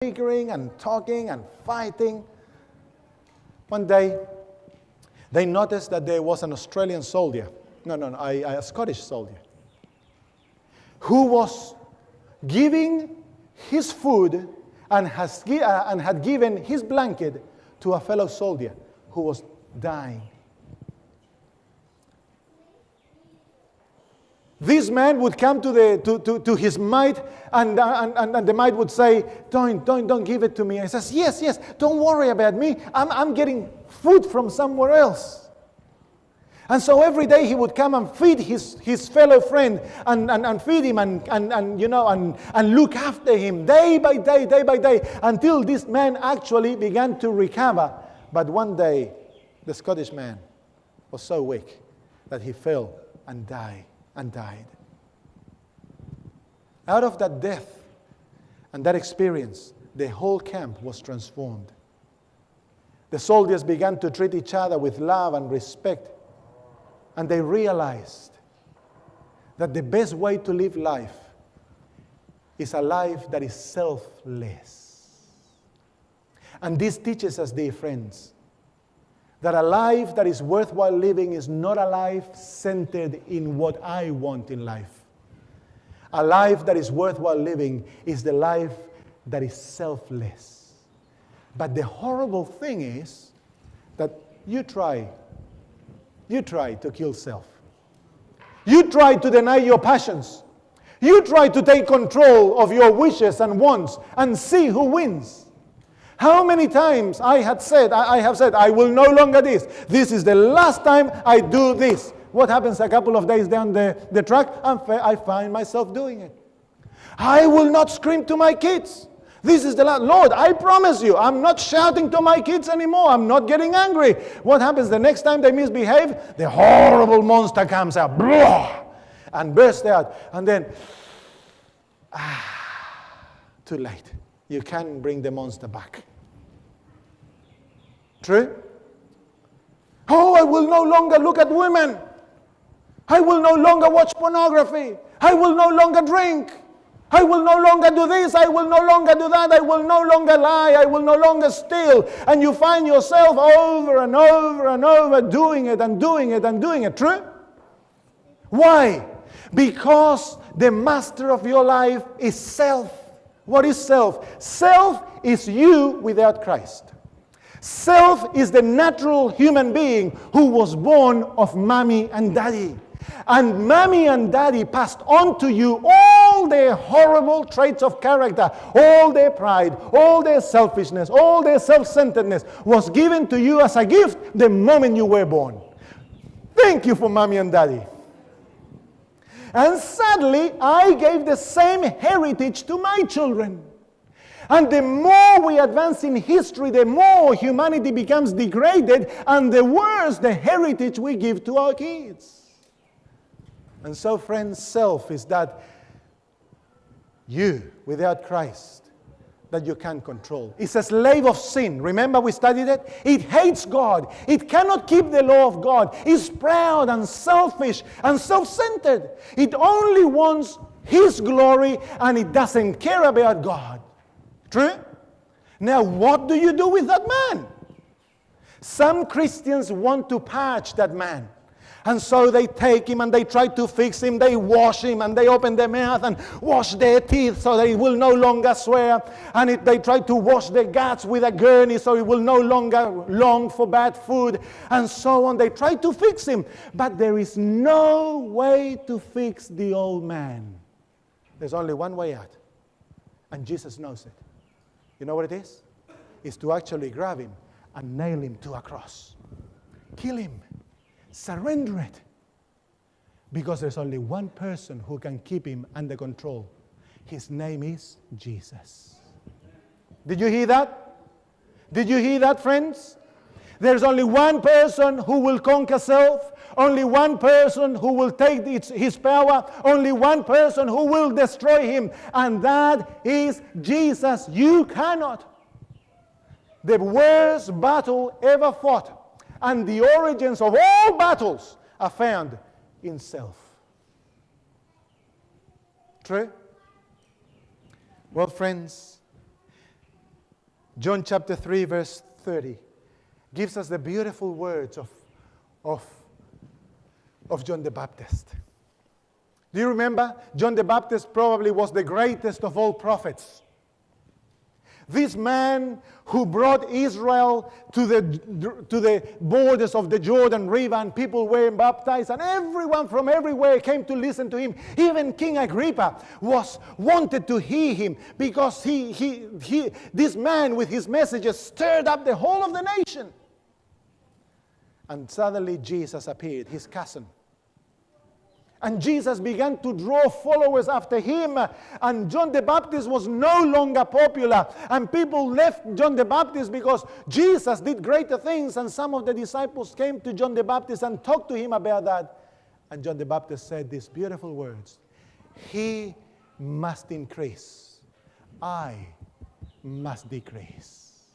bickering and talking and fighting. One day, they noticed that there was an Australian soldier, a Scottish soldier, who was giving his food and had given his blanket to a fellow soldier who was dying. This man would come to his mate, and the mate would say, don't give it to me. And he says, yes, don't worry about me. I'm getting food from somewhere else. And so every day he would come and feed his fellow friend and feed him and look after him day by day, until this man actually began to recover. But one day, the Scottish man was so weak that he fell and died. Out of that death and that experience, the whole camp was transformed. The soldiers began to treat each other with love and respect, and they realized that the best way to live life is a life that is selfless. And this teaches us, dear friends, that a life that is worthwhile living is not a life centered in what I want in life. A life that is worthwhile living is the life that is selfless. But the horrible thing is that you try to kill self. You try to deny your passions. You try to take control of your wishes and wants and see who wins. How many times I have said, I will no longer this. This is the last time I do this. What happens a couple of days down the track? I find myself doing it. I will not scream to my kids. This is the last. Lord, I promise you, I'm not shouting to my kids anymore. I'm not getting angry. What happens the next time they misbehave? The horrible monster comes out, blah, and bursts out. And then, too late. You can't bring the monster back. True? Oh, I will no longer look at women. I will no longer watch pornography. I will no longer drink. I will no longer do this. I will no longer do that. I will no longer lie. I will no longer steal. And you find yourself over and over and over doing it and doing it and doing it. True? Why? Because the master of your life is self. What is self? Self is you without Christ. Self is the natural human being who was born of mommy and daddy. And mommy and daddy passed on to you all their horrible traits of character, all their pride, all their selfishness, all their self-centeredness was given to you as a gift the moment you were born. Thank you for mommy and daddy. And sadly, I gave the same heritage to my children. And the more we advance in history, the more humanity becomes degraded, and the worse the heritage we give to our kids. And so, friends, self is that you, without Christ, that you can't control. It's a slave of sin. Remember we studied it? It hates God. It cannot keep the law of God. It's proud and selfish and self-centered. It only wants His glory, and it doesn't care about God. True? Now, what do you do with that man? Some Christians want to patch that man. And so they take him and they try to fix him. They wash him and they open their mouth and wash their teeth so they will no longer swear. And they try to wash their guts with a gurney so he will no longer long for bad food. And so on. They try to fix him. But there is no way to fix the old man. There's only one way out. And Jesus knows it. You know what it is? It's to actually grab him and nail him to a cross. Kill him. Surrender it. Because there's only one person who can keep him under control. His name is Jesus. Did you hear that? Did you hear that, friends? There's only one person who will conquer self. Only one person who will take his power. Only one person who will destroy him. And that is Jesus. You cannot. The worst battle ever fought, and the origins of all battles, are found in self. True? Well, friends, John chapter 3, verse 30, gives us the beautiful words of John the Baptist. Do you remember? John the Baptist probably was the greatest of all prophets. This man who brought Israel to the borders of the Jordan River, and people were baptized, and everyone from everywhere came to listen to him. Even King Agrippa wanted to hear him, because this man with his messages stirred up the whole of the nation. And suddenly Jesus appeared, his cousin. And Jesus began to draw followers after him. And John the Baptist was no longer popular. And people left John the Baptist because Jesus did greater things. And some of the disciples came to John the Baptist and talked to him about that. And John the Baptist said these beautiful words: "He must increase, I must decrease."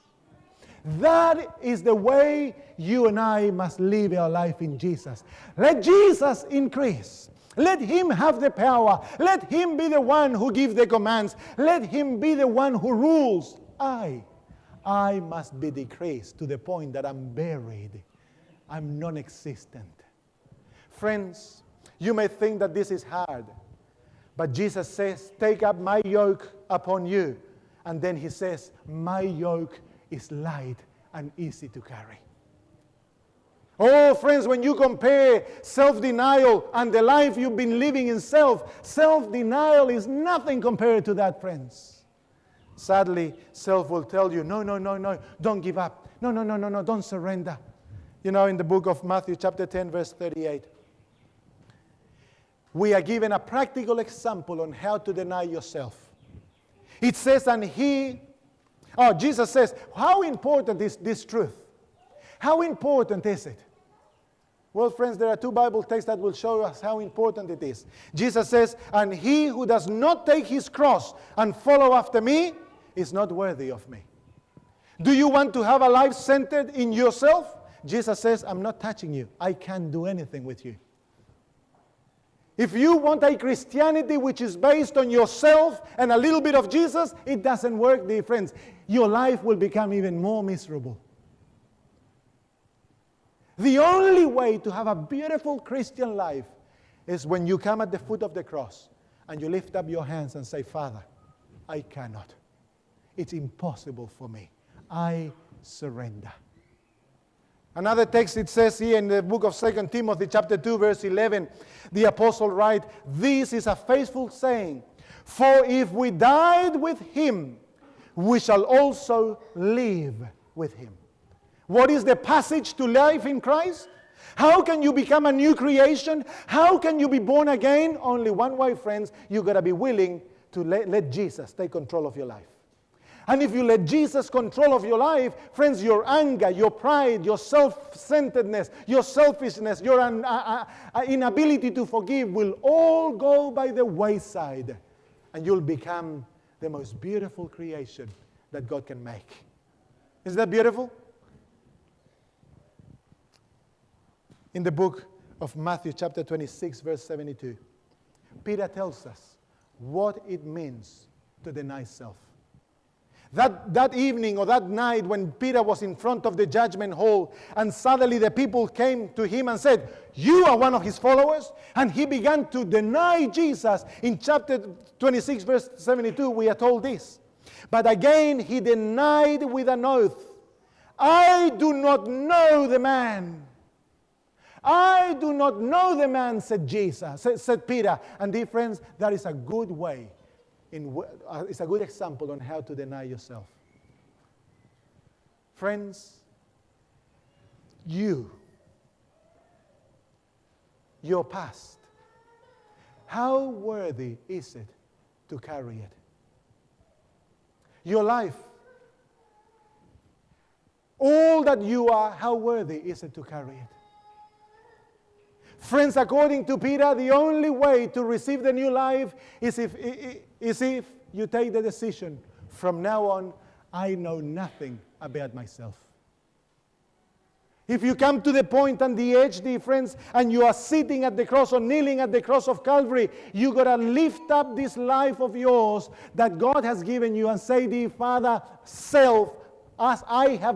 That is the way you and I must live our life in Jesus. Let Jesus increase. Let him have the power. Let him be the one who gives the commands. Let him be the one who rules. I must be decreased to the point that I'm buried. I'm non-existent. Friends, you may think that this is hard, but Jesus says, "Take up my yoke upon you." And then he says, "My yoke is light and easy to carry." Oh, friends, when you compare self-denial and the life you've been living in self-denial is nothing compared to that, friends. Sadly, self will tell you, no, don't give up. No, don't surrender. You know, in the book of Matthew chapter 10, verse 38, we are given a practical example on how to deny yourself. It says, Jesus says, how important is this truth? How important is it? Well, friends, there are two Bible texts that will show us how important it is. Jesus says, "And he who does not take his cross and follow after me is not worthy of me." Do you want to have a life centered in yourself? Jesus says, "I'm not touching you. I can't do anything with you." If you want a Christianity which is based on yourself and a little bit of Jesus, it doesn't work, dear friends. Your life will become even more miserable. The only way to have a beautiful Christian life is when you come at the foot of the cross and you lift up your hands and say, "Father, I cannot. It's impossible for me. I surrender." Another text, it says here in the book of 2 Timothy chapter 2, verse 11, the apostle writes, "This is a faithful saying, for if we died with him, we shall also live with him." What is the passage to life in Christ? How can you become a new creation? How can you be born again? Only one way, friends. You've got to be willing to let Jesus take control of your life. And if you let Jesus control of your life, friends, your anger, your pride, your self-centeredness, your selfishness, your inability to forgive will all go by the wayside. And you'll become the most beautiful creation that God can make. Isn't that beautiful? In the book of Matthew chapter 26, verse 72, Peter tells us what it means to deny self. That evening or that night when Peter was in front of the judgment hall, and suddenly the people came to him and said, "You are one of his followers?" And he began to deny Jesus. In chapter 26, verse 72, we are told this. But again he denied with an oath, "I do not know the man." "I do not know the man," said Peter. And dear friends, that is a good way. It's a good example on how to deny yourself. Friends, your past, how worthy is it to carry it? Your life, all that you are, how worthy is it to carry it? Friends, according to Peter, the only way to receive the new life is if you take the decision, from now on, I know nothing about myself. If you come to the point and the edge, dear friends, and you are sitting at the cross or kneeling at the cross of Calvary, you got to lift up this life of yours that God has given you and say, "Dear Father, self, as I have